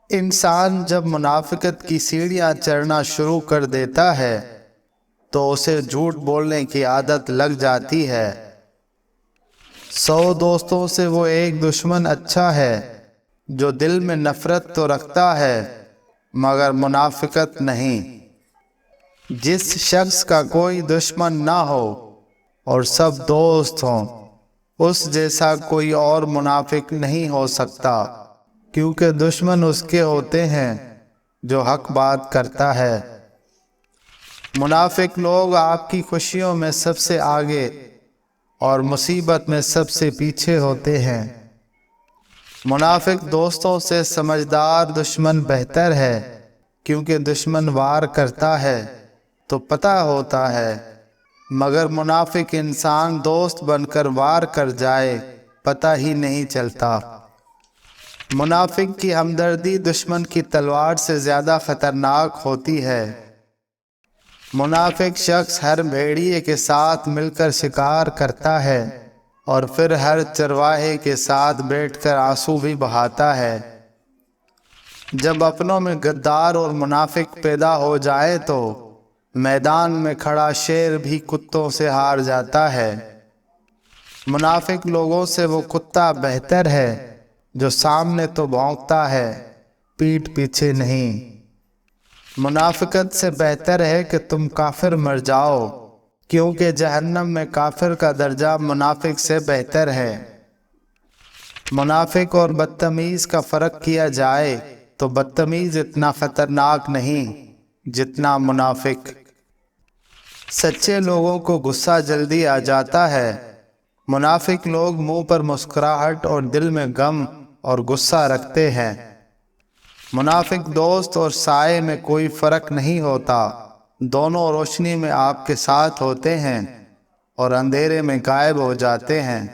انسان جب منافقت کی سیڑھیاں چڑھنا شروع کر دیتا ہے تو اسے جھوٹ بولنے کی عادت لگ جاتی ہے۔ 100 دوستوں سے وہ ایک دشمن اچھا ہے جو دل میں نفرت تو رکھتا ہے مگر منافقت نہیں۔ جس شخص کا کوئی دشمن نہ ہو اور سب دوست ہوں، اس جیسا کوئی اور منافق نہیں ہو سکتا، کیونکہ دشمن اس کے ہوتے ہیں جو حق بات کرتا ہے۔ منافق لوگ آپ کی خوشیوں میں سب سے آگے اور مصیبت میں سب سے پیچھے ہوتے ہیں۔ منافق دوستوں سے سمجھدار دشمن بہتر ہے، کیونکہ دشمن وار کرتا ہے تو پتہ ہوتا ہے، مگر منافق انسان دوست بن کر وار کر جائے پتہ ہی نہیں چلتا۔ منافق کی ہمدردی دشمن کی تلوار سے زیادہ خطرناک ہوتی ہے۔ منافق شخص ہر بھیڑیے کے ساتھ مل کر شکار کرتا ہے اور پھر ہر چرواہے کے ساتھ بیٹھ کر آنسو بھی بہاتا ہے۔ جب اپنوں میں غدار اور منافق پیدا ہو جائے تو میدان میں کھڑا شیر بھی کتوں سے ہار جاتا ہے۔ منافق لوگوں سے وہ کتا بہتر ہے جو سامنے تو بھونکتا ہے، پیٹھ پیچھے نہیں۔ منافقت سے بہتر ہے کہ تم کافر مر جاؤ، کیونکہ جہنم میں کافر کا درجہ منافق سے بہتر ہے۔ منافق اور بدتمیز کا فرق کیا جائے تو بدتمیز اتنا خطرناک نہیں جتنا منافق۔ سچے لوگوں کو غصہ جلدی آ جاتا ہے، منافق لوگ منہ پر مسکراہٹ اور دل میں غم اور غصہ رکھتے ہیں۔ منافق دوست اور سائے میں کوئی فرق نہیں ہوتا، دونوں روشنی میں آپ کے ساتھ ہوتے ہیں اور اندھیرے میں غائب ہو جاتے ہیں۔